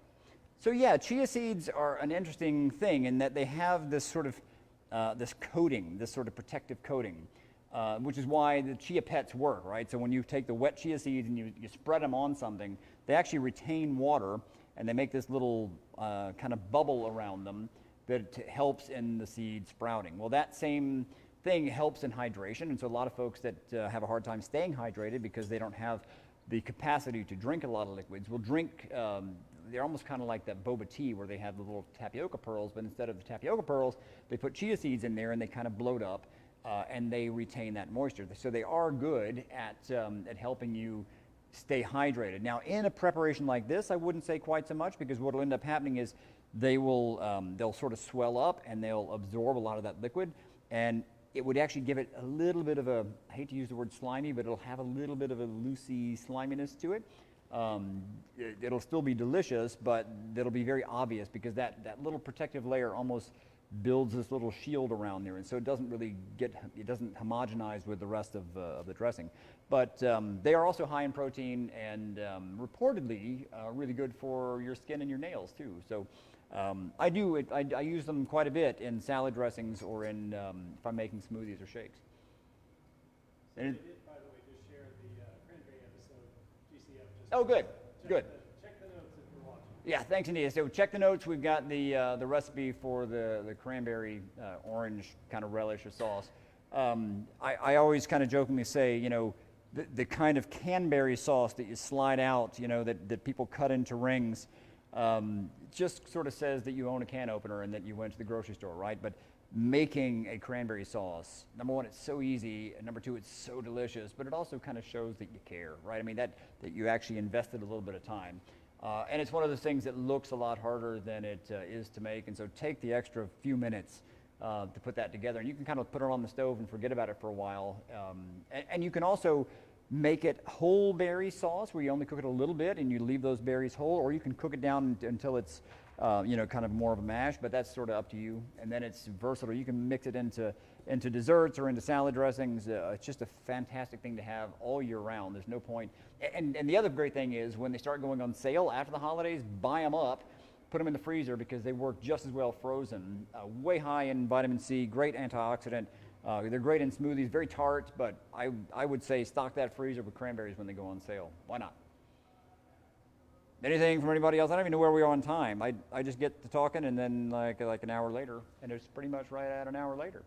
Speaker 1: So yeah, chia seeds are an interesting thing in that they have this sort of this coating, this sort of protective coating, which is why the chia pets work, right? So when you take the wet chia seeds and you spread them on something, they actually retain water, and they make this little kind of bubble around them that helps in the seed sprouting. Well, that same thing helps in hydration, and so a lot of folks that have a hard time staying hydrated because they don't have the capacity to drink a lot of liquids will drink, they're almost kind of like that boba tea where they have the little tapioca pearls, but instead of the tapioca pearls, they put chia seeds in there and they kind of bloat up and they retain that moisture. So they are good at helping you stay hydrated. Now, in a preparation like this, I wouldn't say quite so much, because what will end up happening is they'll sort of swell up and they'll absorb a lot of that liquid, and it would actually give it a little bit of a, I hate to use the word slimy, but it'll have a little bit of a loosey sliminess to it. It'll still be delicious, but it'll be very obvious because that little protective layer almost builds this little shield around there, and so it doesn't homogenize with the rest of the dressing. But they are also high in protein and reportedly really good for your skin and your nails too. So I use them quite a bit in salad dressings or in if I'm making smoothies or shakes.
Speaker 3: So I did, by the way, just share the Cranberry episode, GCF.
Speaker 1: Oh, good, good.
Speaker 3: Check the notes if you're watching.
Speaker 1: Yeah, thanks, Anita. So check the notes. We've got the recipe for the cranberry orange kind of relish or sauce. I always kind of jokingly say, you know, the kind of Cranberry sauce that you slide out, you know, that people cut into rings, just sort of says that you own a can opener and that you went to the grocery store, right? But making a cranberry sauce, number one, it's so easy, and number two, it's so delicious, but it also kind of shows that you care, right? I mean, that you actually invested a little bit of time. And it's one of those things that looks a lot harder than it is to make, and so take the extra few minutes to put that together, and you can kind of put it on the stove and forget about it for a while. And you can also make it whole berry sauce where you only cook it a little bit and you leave those berries whole, or you can cook it down until it's kind of more of a mash, but that's sort of up to you. And then it's versatile. You can mix it into desserts or into salad dressings. It's just a fantastic thing to have all year round. There's no point. And the other great thing is when they start going on sale after the holidays, buy them up, put them in the freezer because they work just as well frozen. Way high in vitamin C, great antioxidant. They're great in smoothies, very tart, but I would say stock that freezer with cranberries when they go on sale. Why not? Anything from anybody else? I don't even know where we are on time. I just get to talking, and then like an hour later, and it's pretty much right at an hour later.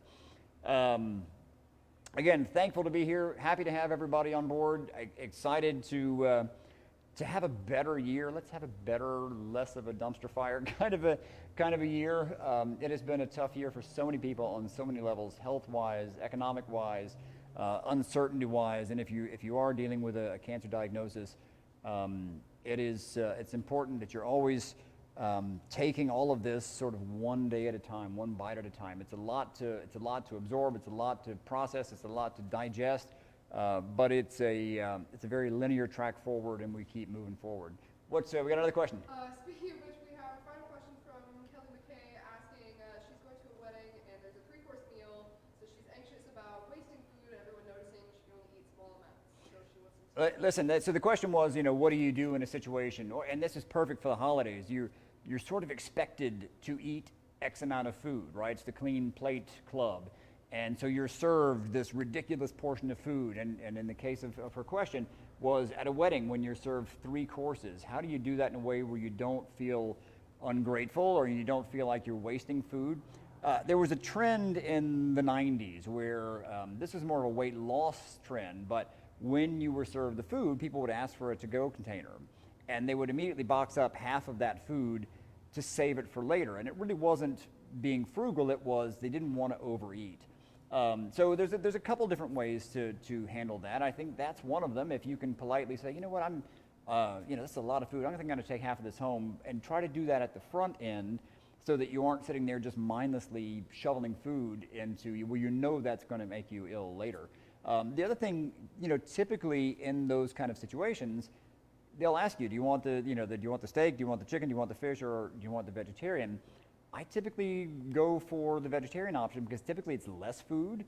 Speaker 1: Again, thankful to be here. Happy to have everybody on board. Excited to have a better year. Let's have a better, less of a dumpster fire kind of a year. It has been a tough year for so many people on so many levels, health-wise, economic-wise, uncertainty-wise, and if you are dealing with a cancer diagnosis, it's important that you're always taking all of this sort of one day at a time, one bite at a time. It's a lot to absorb. It's a lot to process. It's a lot to digest. But it's a very linear track forward, and we keep moving forward. We got another question.
Speaker 2: Speaking of which, we have a final question from Kelly McKay asking, she's going to a wedding and there's a 3-course meal, so she's anxious about wasting food and everyone noticing she can only eat small amounts. So she wants to
Speaker 1: Listen, so the question was, what do you do in a situation? And this is perfect for the holidays. You're sort of expected to eat X amount of food, right? It's the clean plate club. And so you're served this ridiculous portion of food. And in the case of her question, was at a wedding when you're served 3 courses. How do you do that in a way where you don't feel ungrateful or you don't feel like you're wasting food? There was a trend in the 90s where this was more of a weight loss trend, but when you were served the food, people would ask for a to-go container. And they would immediately box up half of that food to save it for later. And it really wasn't being frugal, it was they didn't want to overeat. So there's a couple different ways to handle that. I think that's one of them. If you can politely say, you know what, this is a lot of food. I'm going to take half of this home, and try to do that at the front end so that you aren't sitting there just mindlessly shoveling food into you, where you know that's going to make you ill later. The other thing, typically in those kind of situations, they'll ask you, do you want the steak, do you want the chicken, do you want the fish, or do you want the vegetarian? I typically go for the vegetarian option because typically it's less food,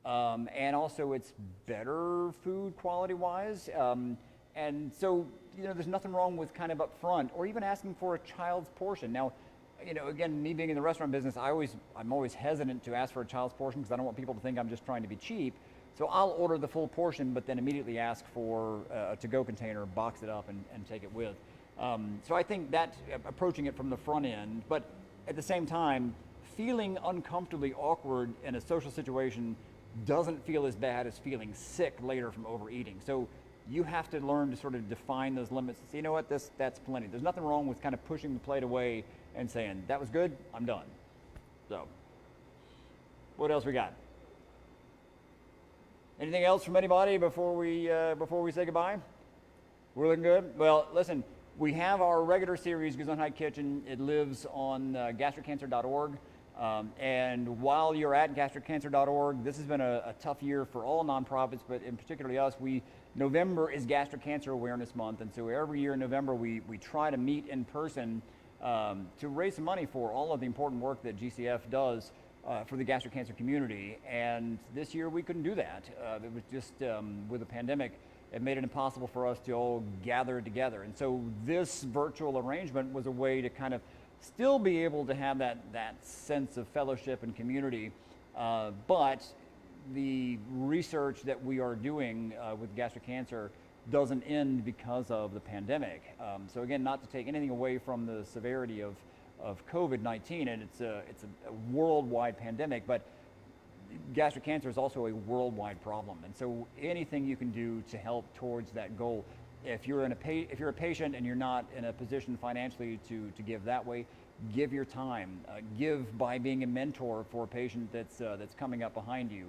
Speaker 1: and also it's better food quality-wise. And so, there's nothing wrong with kind of up front, or even asking for a child's portion. Now, again, me being in the restaurant business, I'm always hesitant to ask for a child's portion because I don't want people to think I'm just trying to be cheap. So I'll order the full portion, but then immediately ask for a to-go container, box it up, and take it with. So I think that's approaching it from the front end, but at the same time, feeling uncomfortably awkward in a social situation doesn't feel as bad as feeling sick later from overeating. So you have to learn to sort of define those limits and say, you know what, that's plenty. There's nothing wrong with kind of pushing the plate away and saying, that was good, I'm done. So, what else we got? Anything else from anybody before we say goodbye? We're looking good? Well, listen, we have our regular series, Gesundheit Kitchen. It lives on gastriccancer.org. And while you're at gastriccancer.org, this has been a tough year for all nonprofits, but in particularly us. November is Gastric Cancer Awareness Month, and so every year in November we try to meet in person to raise some money for all of the important work that GCF does for the gastric cancer community. And this year we couldn't do that. It was just with the pandemic, it made it impossible for us to all gather together. And so this virtual arrangement was a way to kind of still be able to have that sense of fellowship and community, but the research that we are doing with gastric cancer doesn't end because of the pandemic. So again, not to take anything away from the severity of COVID-19, and it's a worldwide pandemic, but gastric cancer is also a worldwide problem, and so anything you can do to help towards that goal. If you're a patient and you're not in a position financially to give that way, give your time. Give by being a mentor for a patient that's coming up behind you.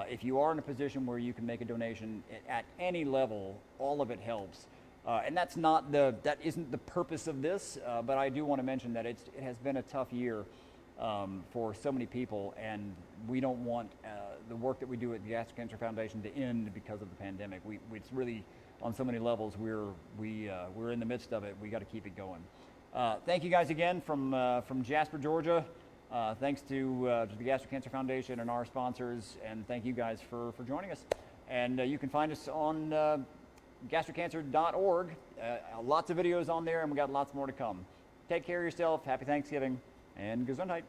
Speaker 1: If you are in a position where you can make a donation at any level, all of it helps. And that isn't the purpose of this, but I do want to mention that it has been a tough year for so many people, and we don't want the work that we do at the Gastric Cancer Foundation to end because of the pandemic. It's really, on so many levels, we're in the midst of it. We got to keep it going. Thank you guys again from Jasper, Georgia. Thanks to the Gastric Cancer Foundation and our sponsors, and thank you guys for joining us. And you can find us on gastriccancer.org. Lots of videos on there, and we got lots more to come. Take care of yourself. Happy Thanksgiving, and Gesundheit.